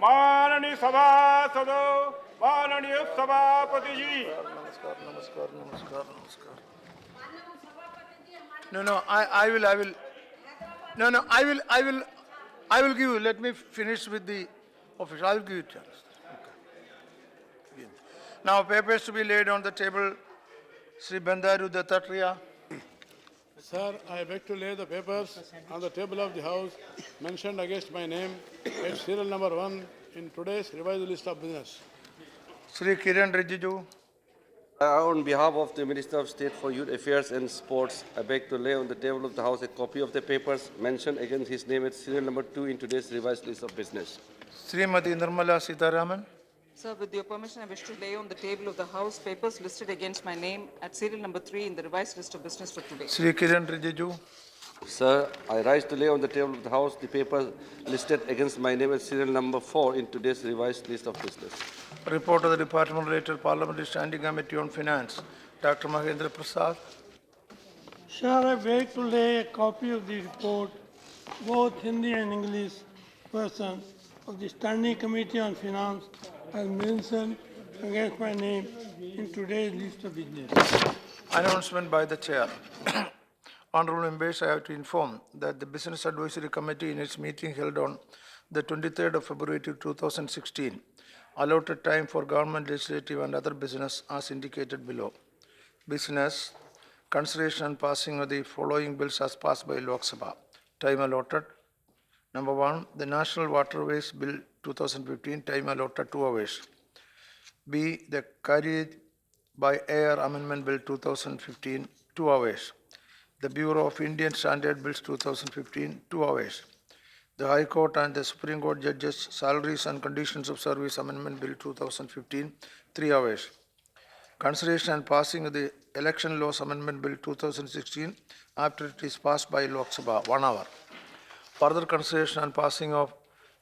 माननीय सभासदों, माननीय सभापति जी। नमस्कार नमस्कार नमस्कार नमस्कार। No, I will no, I will give you. Let me finish with the official. I will give you a chance. Okay. Now papers to be laid on the table. Sri Bandaru Dattatreya. Sir, I beg to lay the papers on the table of the House mentioned against my name at serial number 1 in today's revised list of business. Sri Kiran Rijiju. On behalf of the Minister of State for Youth Affairs and Sports, I beg to lay on the table of the House a copy of the papers mentioned against his name at serial number 2 in today's revised list of business. Srimati Nirmala Sitharaman. Sir, with your permission, I wish to lay on the table of the House papers listed against my name at serial number 3 in the revised list of business for today. Sri Kiran Rijiju. Sir, I rise to lay on the table of the House the papers listed against my name at serial number 4 in today's revised list of business. Report of the Department Related Parliamentary Standing Committee on Finance. Dr. Mahendra Prasad. Sir, I beg to lay a copy of the report, both Hindi and English version, of the Standing Committee on Finance as mentioned against my name in today's list of business. Announcement by the Chair. Honorable members, I have to inform that the Business Advisory Committee in its meeting held on the 23rd of February 2016 allotted time for government, legislative and other business as indicated below. Business, consideration and passing of the following bills as passed by Lok Sabha. Time allotted. Number 1, the National Waterways Bill 2015, time allotted 2 hours. B, the Carried by Air Amendment Bill 2015, 2 hours. The Bureau of Indian Standard Bills 2015, 2 hours. The High Court and the Supreme Court Judges' Salaries and Conditions of Service Amendment Bill 2015, 3 hours. Consideration and passing of the Election Laws Amendment Bill 2016 after it is passed by Lok Sabha, 1 hour. Further consideration and passing of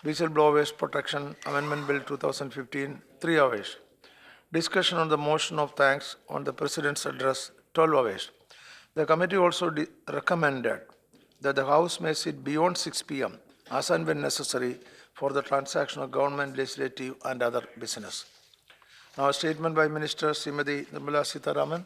Whistleblowers Protection Amendment Bill 2015, 3 hours. Discussion on the motion of thanks on the President's address, 12 hours. The committee also recommended that the House may sit beyond 6 p.m. as and when necessary for the transaction of government, legislative and other business. Now a statement by Minister Srimati Nirmala Sitharaman.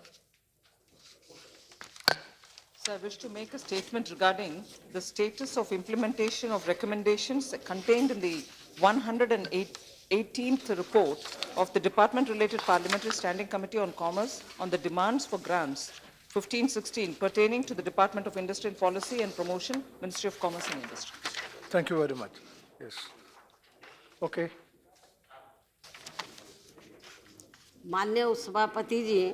Sir, I wish to make a statement regarding the status of implementation of recommendations contained in the 118th report of the Department-related Parliamentary Standing Committee on Commerce on the demands for grants 1516 pertaining to the Department of Industrial Policy and Promotion, Ministry of Commerce and Industry. Thank you very much. Yes. Okay. माननीय सभापति जी,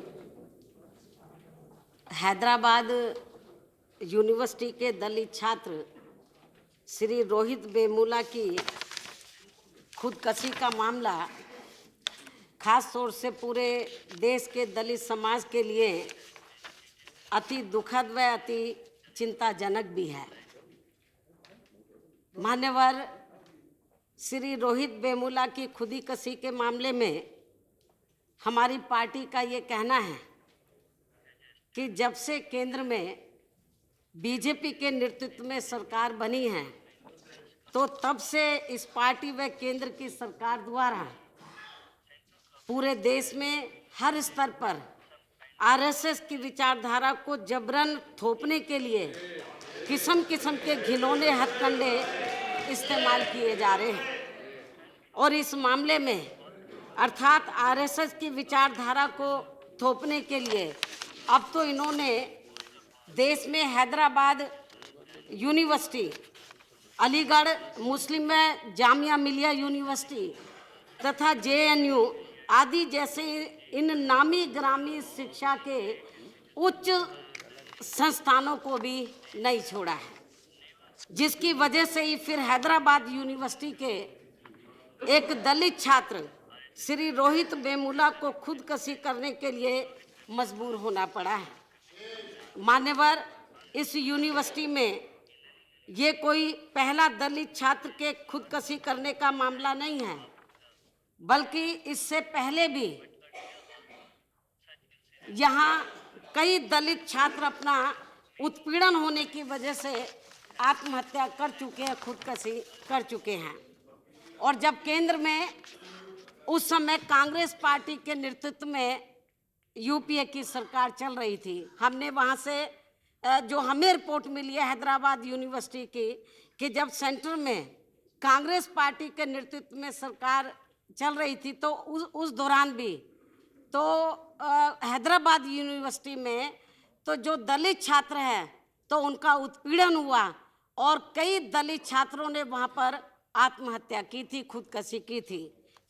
Hyderabad university के दलित छात्र श्री रोहित वेमुला की खुदकशी का मामला खास तौर से पूरे देश के दलित समाज के लिए अति दुखद व अति चिंताजनक भी है। मान्यवर श्री रोहित वेमुला की खुदकशी के मामले में हमारी पार्टी का ये कहना है कि जब से केंद्र में बीजेपी के नेतृत्व में सरकार बनी है तो तब से इस पार्टी व केंद्र की सरकार द्वारा पूरे देश में हर स्तर पर आरएसएस की विचारधारा को जबरन थोपने के लिए किस्म किस्म के घिनौने हथकंडे इस्तेमाल किए जा रहे हैं और इस मामले में अर्थात आरएसएस की विचारधारा को थोपने के लिए अब तो इन्होंने देश में हैदराबाद यूनिवर्सिटी, अलीगढ़ मुस्लिम जामिया मिलिया यूनिवर्सिटी तथा जेएनयू आदि जैसे इन नामी ग्रामी शिक्षा के उच्च संस्थानों को भी नहीं छोड़ा है, जिसकी वजह से ही फिर हैदराबाद यूनिवर्सिटी के एक दलित छात्र श्री रोहित वेमुला को खुदकशी करने के लिए मजबूर होना पड़ा है। मान्यवर, इस यूनिवर्सिटी में ये कोई पहला दलित छात्र के खुदकशी करने का मामला नहीं है, बल्कि इससे पहले भी यहाँ कई दलित छात्र अपना उत्पीड़न होने की वजह से आत्महत्या कर चुके हैं, खुदकशी कर चुके हैं और जब केंद्र में उस समय कांग्रेस पार्टी के नेतृत्व में यूपीए की सरकार चल रही थी, हमने वहाँ से जो हमें रिपोर्ट मिली है हैदराबाद यूनिवर्सिटी की कि जब सेंटर में कांग्रेस पार्टी के नेतृत्व में सरकार चल रही थी तो उस दौरान भी तो हैदराबाद यूनिवर्सिटी में तो जो दलित छात्र हैं तो उनका उत्पीड़न हुआ और कई दलित छात्रों ने वहाँ पर आत्महत्या की थी, खुदकुशी की थी।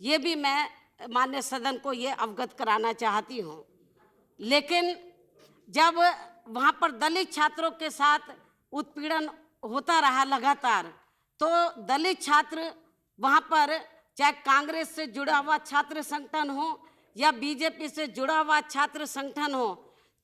ये भी मैं माननीय सदन को ये अवगत कराना चाहती हूँ। लेकिन जब वहाँ पर दलित छात्रों के साथ उत्पीड़न होता रहा लगातार, तो दलित छात्र वहाँ पर चाहे कांग्रेस से जुड़ा हुआ छात्र संगठन हो या बीजेपी से जुड़ा हुआ छात्र संगठन हो,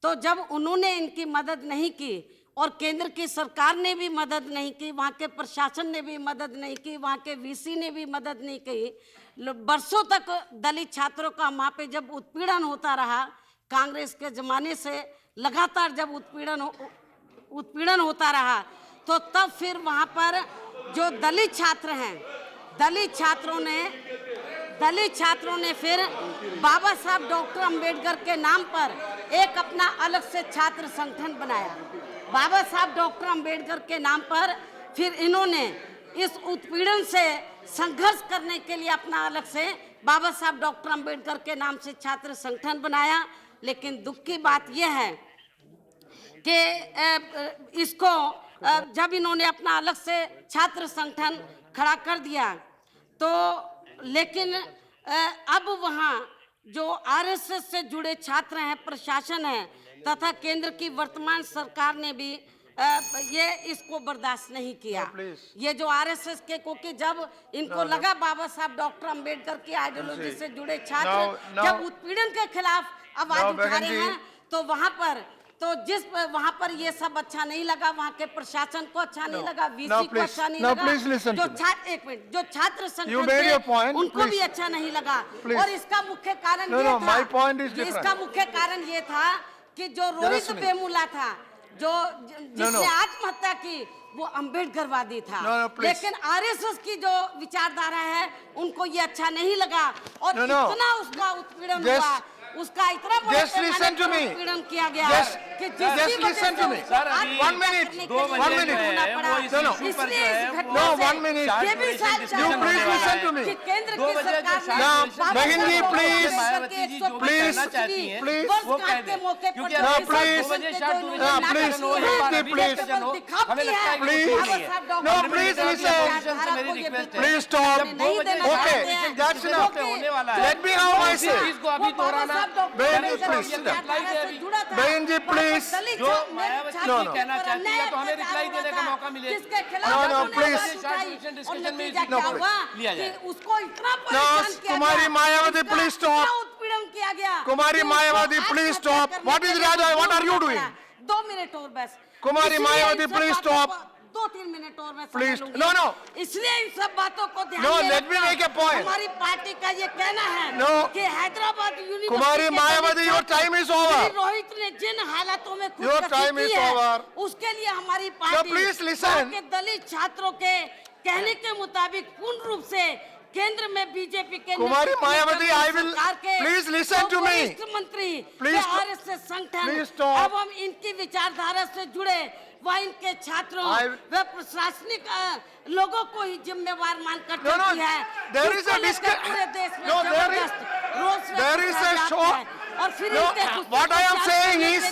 तो जब उन्होंने इनकी मदद नहीं की और केंद्र की सरकार ने भी मदद नहीं की, वहाँ के प्रशासन ने भी मदद नहीं की, वहाँ के वीसी ने भी मदद नहीं की, बरसों तक दलित छात्रों का वहाँ पे जब उत्पीड़न होता रहा, कांग्रेस के ज़माने से लगातार जब उत्पीड़न होता रहा, तो तब फिर वहाँ पर जो दलित छात्र हैं, दलित छात्रों ने फिर बाबा साहब डॉक्टर अंबेडकर के नाम पर एक अपना अलग से छात्र संगठन बनाया। बाबा साहब डॉक्टर अंबेडकर के नाम पर फिर इन्होंने इस उत्पीड़न से संघर्ष करने के लिए अपना अलग से बाबा साहब डॉक्टर अंबेडकर के नाम से छात्र संगठन बनाया। लेकिन दुख की बात यह है कि इसको जब इन्होंने अपना अलग से छात्र संगठन खड़ा कर दिया, तो लेकिन अब वहाँ जो आरएसएस से जुड़े छात्र हैं, प्रशासन है तथा केंद्र की वर्तमान सरकार ने भी ये इसको बर्दाश्त नहीं किया। ये जो आरएसएस के, क्योंकि जब इनको लगा बाबा साहब डॉक्टर अंबेडकर की आइडियोलॉजी से जुड़े छात्र जब उत्पीड़न के खिलाफ आवाज उठा रहे हैं, तो वहाँ पर ये सब अच्छा नहीं लगा, वहाँ के प्रशासन को अच्छा नहीं लगा, वीसी को अच्छा नहीं लगा, जो छात्र संगठन थे उनको भी अच्छा नहीं लगा। और इसका मुख्य कारण ये था कि जो रोहित वेमुला था, जिसने आत्महत्या की, वो अंबेडकरवादी था। लेकिन आरएसएस की जो विचारधारा है उनको ये अच्छा नहीं लगा और इतना उसका उत्पीड़न हुआ, उसका इतना बड़ा उत्पीड़न किया गया कि जिसकी वजह से 1 minute, इसलिए इस घटना से ये भी साथ कि केंद्र की सरकार ने बहन जी प्लीज के मौके पर please stop. Okay, that's enough. Let me how I से बहन जी प्लीज, जो मायावती जी कहना चाहती है तो हमें रिप्लाई देने का मौका मिलेगा। Kumari Mayawati please stop. उत्पीड़न किया गया। Kumari Mayawati please stop. What is राजा, what are you doing? 2 minute और बस। Kumari Mayawati please stop. 2-3 minute और मैं प्लीज। नो इसलिए इन सब बातों को ध्यान नो, में let me make a point. हमारी पार्टी का ये कहना है कि Hyderabad university Kumari Mayawati, your time is over. Rohit ने जिन हालातों में योर टाइम इज ओवर, उसके लिए हमारी पार्टी प्लीज लिसन। दलित छात्रों के कहने के मुताबिक पूर्ण रूप से केंद्र में बीजेपी के Kumari Mayawati, I will please listen to me. मंत्री प्लीज आरएसएस संगठन, स्टॉप। अब हम इनकी विचारधारा से जुड़े वह इनके छात्रों व प्रशासनिक लोगों को ही जिम्मेवार मानकर चलती है। there is a पूरे देश में there is a short, और फिर what I am saying is,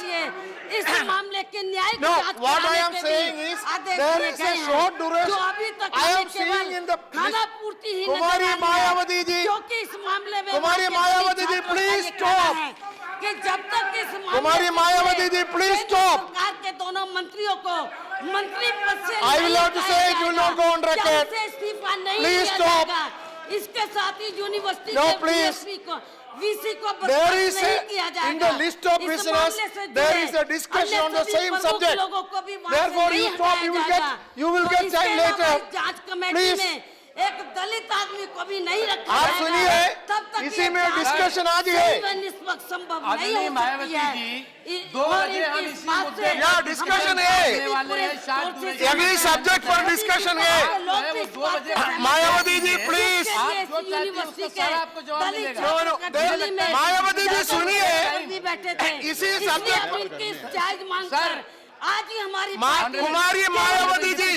इस मामले के न्यायिक what I am saying is, there is a short duration। जो अभी तक I am seeing in the खाना पूर्ति ही कुमारी मायावती जी, क्योंकि इस मामले में कुमारी मायावती जी प्लीज स्टॉप। कि जब तक इस कुमारी मायावती जी प्लीज स्टॉप। सरकार के दोनों मंत्रियों को मंत्री पद से I will have to say it, you will not go on record। इस्तीफा नहीं Please दिया stop। जाएगा। इसके साथ ही यूनिवर्सिटी No, के please। VSP को VC को There बर्खास्त is नहीं किया a, जाएगा। in the list of इस business, मामले से there जुड़े is a discussion अन्य on the सभी same प्रमुख subject। लोगों को भी वहाँ से Therefore, नहीं you stop, हटाया you will जाएगा। get तो time इसके later। अलावा जांच कमेटी Please। में एक दलित आदमी को भी नहीं रखा आप जाएगा। सुनिए, तब तक इसी ये में जांच डिस्कशन आज है। सही व निष्पक्ष संभव नहीं आदरणीय हो मायावती सकती जी, है। 2 और बजे हम इस इसी बात मुद्दे से या डिस्कशन है। अगली सब्जेक्ट पर डिस्कशन है। लोग भी इस बात से मायावती जी प्लीज यूनिवर्सिटी उसका के सारा आपको जवाब दलित मिलेगा। छात्रों का दिल्ली में मायावती जी सुनिए, भी बैठे थे, इसी इसलिए subject अब इनकी जायज मांग सर, कर आज ही हमारी party Kumari Mayawati ji,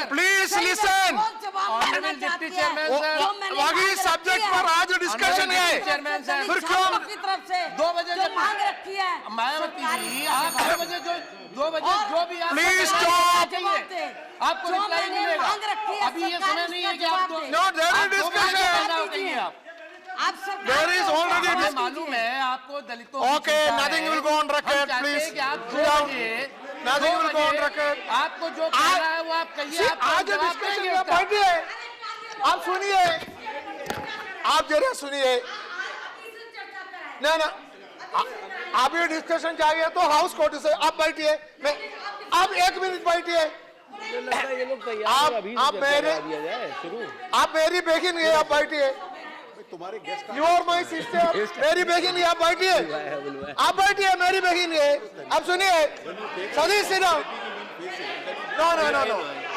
please listen. Honorable Deputy Chairman, sir. वही सब्जेक्ट पर आज डिस्कशन है। चेयरमैन साहब, फिर क्यों? की तरफ से 2 बजे जो जब मांग रखी है मायावती जी, आप 2 बजे जो 2 बजे जो भी आप Please कहना stop. चाहिए, आपको जो रिप्लाई मैंने मिलेगा। मांग रखी है, अभी ये सरकार समय नहीं है कि उसका आप जवाब दे। No, there is आप 2 बजे discussion. पैदा हो कहिए आप। आप सरकार There is को already जवाब हमें दीजिए। मालूम है आपको दलितों की Okay, चिंता nothing है। will go on record, हम चाहते please. हैं कि आप Sit 2 down. बजे Nothing 2 will go on बजे record. आपको जो कहना है वो आप कहिए, आप आज जवाब डिस्कशन देंगे में उसका। बैठिए, आप सुनिए, आप जरा सुनिए। ना आप ये डिस्कशन चाहिए तो हाउस कोर्ट से आप बैठिए, मैं आप 1 मिनट बैठिए। आप मेरी बहन है, आप बैठिए। यू आर माई सिस्टर, मेरी बहन है, आप बैठिए। आप बैठिए, मेरी बहन है। आप सुनिए, सदी Sinha, no,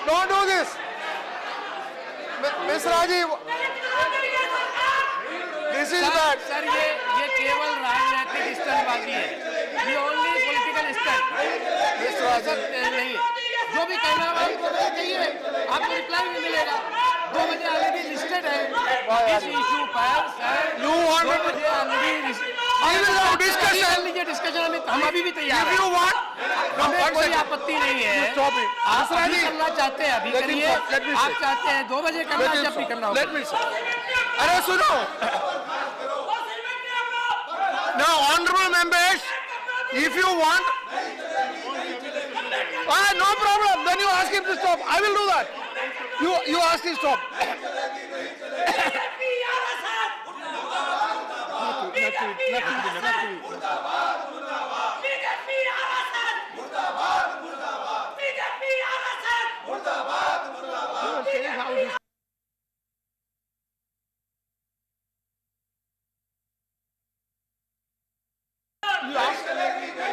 don't do this, miss Rajiv, this is bad. Sir ये केवल राजनीतिक स्टंटबाजी है, ये ओनली पॉलिटिकल स्टंट नहीं है। जो भी कहना है आपको कहिए, आपको रिप्लाई नहीं मिलेगा। 2 बजे ऑलरेडी लिस्टेड है इस इशू पर सर। You want 2 to- बजे already I will have discussion. Discussion हम अभी भी तैयार If हैं। you want, हमें कोई आपत्ति नहीं है। stop it. आप Asra अभी ji, करना चाहते हैं अभी let me करिए। say, let me आप say. चाहते हैं 2 बजे करना, जब भी करना होगा। Let me say. अरे सुनो, now honorable members, if you want, no problem, then you ask him to stop, I will do that. You ask him to stop.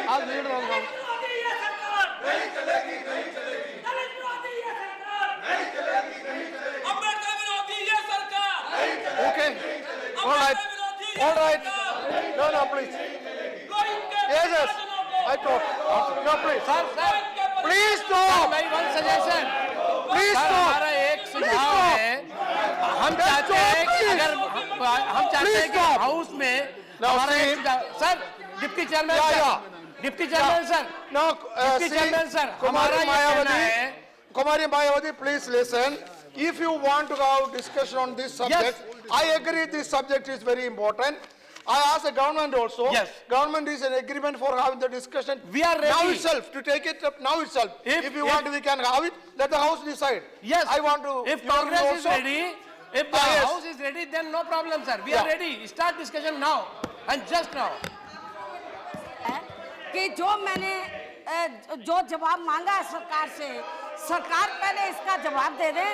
I'll lead on now. Okay, all right, no, please. Yes, I talk. No, please. Sir Please stop. मेरी one suggestion, Please sir stop. हमारा एक सुझाव है। हम चाहते हैं कि अगर हम चाहते हैं कि stop. हाउस में Now, हमारा एक see. सुझाव, sir deputy chairman Yeah, sir, yeah. Deputy chairman sir, Now, deputy see, chairman sir, Kumari हमारा ये कहना है। Kumari Mayawati, please listen. If you want to have discussion on this subject, I agree this subject is very important. I ask the government also. Yes. Government is in agreement for having the discussion. We are ready. Now itself, to take it up now itself. If you want, we can have it. Let the house decide. Yes. I want to. If you want to Congress is also- ready, if the Yes. house is ready, then no problem, sir. We are Yeah. ready. Start discussion now and just now. है कि जो मैंने जो जवाब मांगा है सरकार से, सरकार पहले इसका जवाब दे दे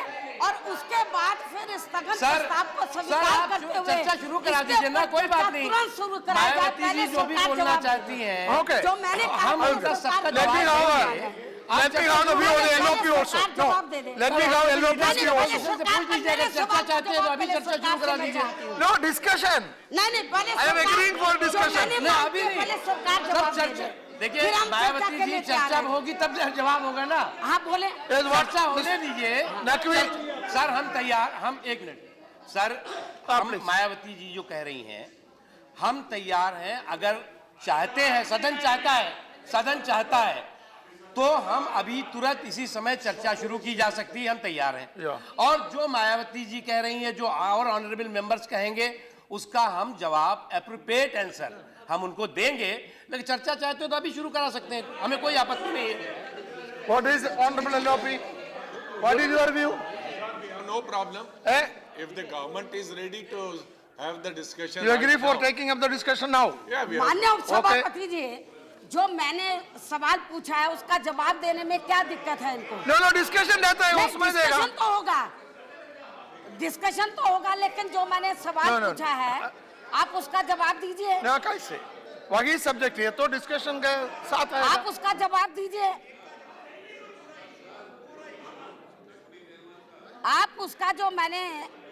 और उसके बाद फिर स्थगन सर, प्रस्ताव को सर स्वीकार आप करते हुए चर्चा शुरू करा इसके दीजिए ना, ऊपर कोई बात चर्चा नहीं। तुरंत शुरू कराया जाए। मायावती पहले जी जो भी सरकार बोलना जवाब दे। चाहती हैं, Okay. जो मैंने कहा हम था, उनका सरकार सबका Let जवाब me देंगे। have Let me have the view of the LOP also. सरकार No. जवाब दे दे। Let me have LOP पहले also. से पूछ लीजिए, अगर चर्चा चाहते हैं तो अभी चर्चा शुरू करा दीजिए। No discussion. नहीं पहले I am सरकार- agreeing for जो discussion. मैंने नहीं, मांग अभी की, नहीं। पहले सरकार सब जवाब दे चर्चा दे। देखिए, फिर हम चर्चा मायावती के जी लिए तैयार चर्चा हैं। होगी तब जवाब होगा ना। हाँ बोले। Yes, what? चर्चा होने दीजिए। नकवी। सर हम तैयार, हम 1 मिनट सर, हम please. मायावती जी जो कह रही हैं, हम तैयार हैं। अगर चाहते हैं, सदन चाहता है तो हम अभी तुरंत इसी समय चर्चा शुरू की जा सकती है, हम तैयार हैं। Yeah. और जो मायावती जी कह रही हैं, जो और ऑनरेबल मेंबर्स कहेंगे, उसका हम जवाब एप्रोप्रिएट आंसर हम उनको देंगे। लेकिन चर्चा चाहते हो तो अभी शुरू करा सकते हैं, हमें कोई आपत्ति नहीं है। What is honorable LOP? What is your view? No problem. Eh? If the government is ready to have the discussion. You agree right for now. taking up the discussion now? Yeah, we are. मान्य उपसभापति जी, जो मैंने सवाल पूछा है उसका जवाब देने में क्या दिक्कत है इनको? No, discussion रहता है, उसमें देगा। डिस्कशन तो होगा, डिस्कशन तो होगा, लेकिन जो मैंने सवाल No. पूछा है आप उसका जवाब दीजिए। ना कैसे? वही सब्जेक्ट है तो डिस्कशन के साथ है। आप उसका जवाब दीजिए। आप उसका जो मैंने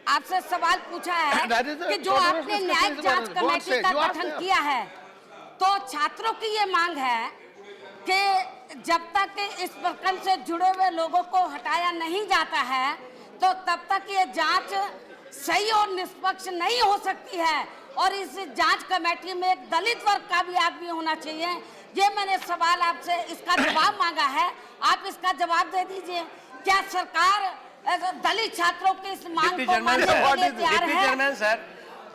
आपसे सवाल पूछा है कि जो आपने न्यायिक जांच कमेटी का गठन किया है, तो छात्रों की ये मांग है कि जब तक इस प्रकरण से जुड़े हुए लोगों को हटाया नहीं जाता है, तो तब तक ये जांच सही और निष्पक्ष नहीं हो सकती है, और इस जांच कमेटी में एक दलित वर्ग का भी आदमी होना चाहिए। ये मैंने सवाल आपसे इसका जवाब मांगा है, आप इसका जवाब दे दीजिए। क्या सरकार दलित छात्रों की इस मांग को मानने के लिए तैयार है? चेयरमैन सर,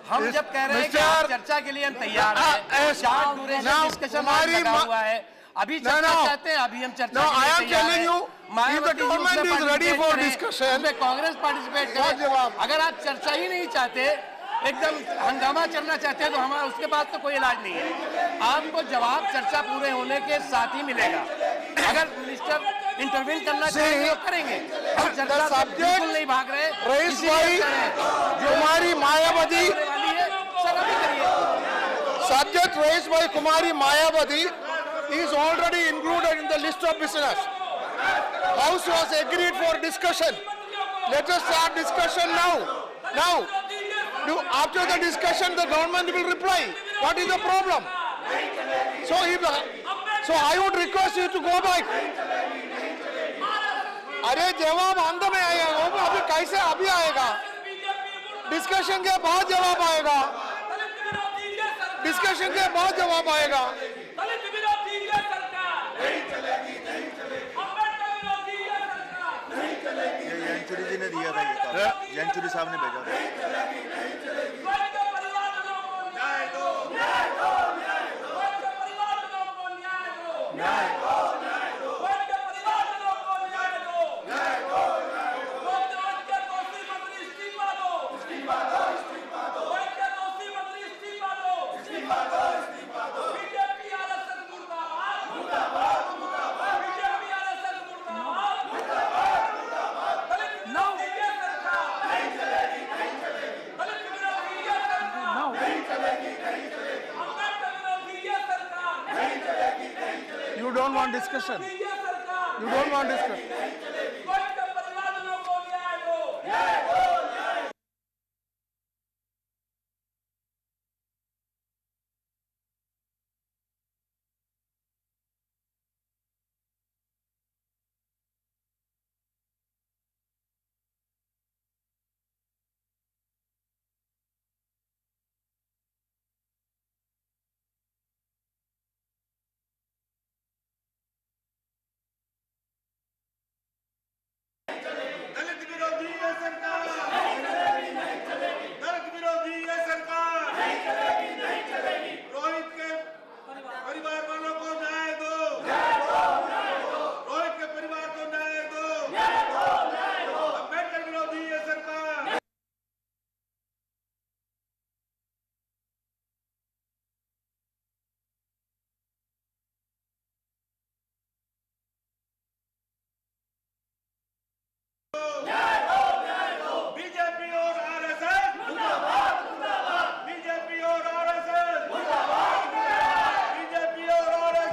हम जब कह रहे हैं कि आप चर्चा के लिए हम तैयार हैं, शार्ट ड्यूरेशन डिस्कशन लगा हुआ है, अभी चर्चा चाहते हैं, अभी हम चर्चा के लिए तैयार हैं। कांग्रेस पार्टिसिपेट करे, अगर आप चर्चा ही नहीं चाहते, एकदम हंगामा चलना चाहते हैं, तो हमारा उसके बाद तो कोई इलाज नहीं है। आपको जवाब चर्चा पूरे होने के साथ ही मिलेगा। अगर मिनिस्टर इंटरवीन करना चाहेंगे तो करेंगे, हम चर्चा से बिल्कुल नहीं भाग रहे। रईस भाई, कुमारी मायावती, सर अभी करिए। subject raised by Kumari Mayawati is already included in the list of business. House was agreed for discussion. Let us start discussion now. Now, after the discussion, the government will reply. What is the problem? So I would request you to go back. अरे जवाब अंत में आएगा, वो अभी कैसे अभी आएगा? डिस्कशन के बाद जवाब आएगा। डिस्कशन के बाद जवाब आएगा। यंचुरी जी ने दिया था ये काम, यंचुरी साहब ने भेजा था। You don't want discussion. You don't want discussion.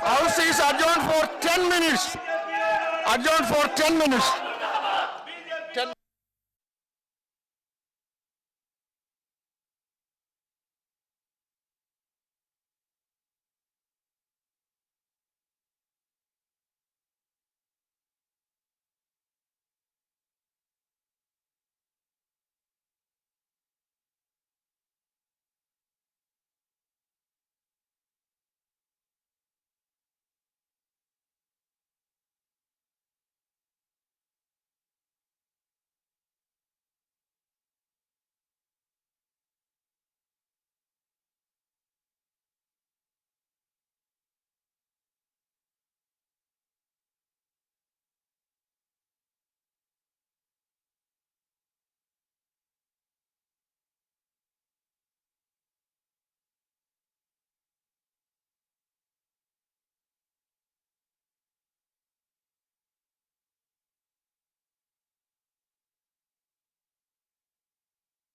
House is adjourned for 10 minutes. Adjourned for 10 minutes.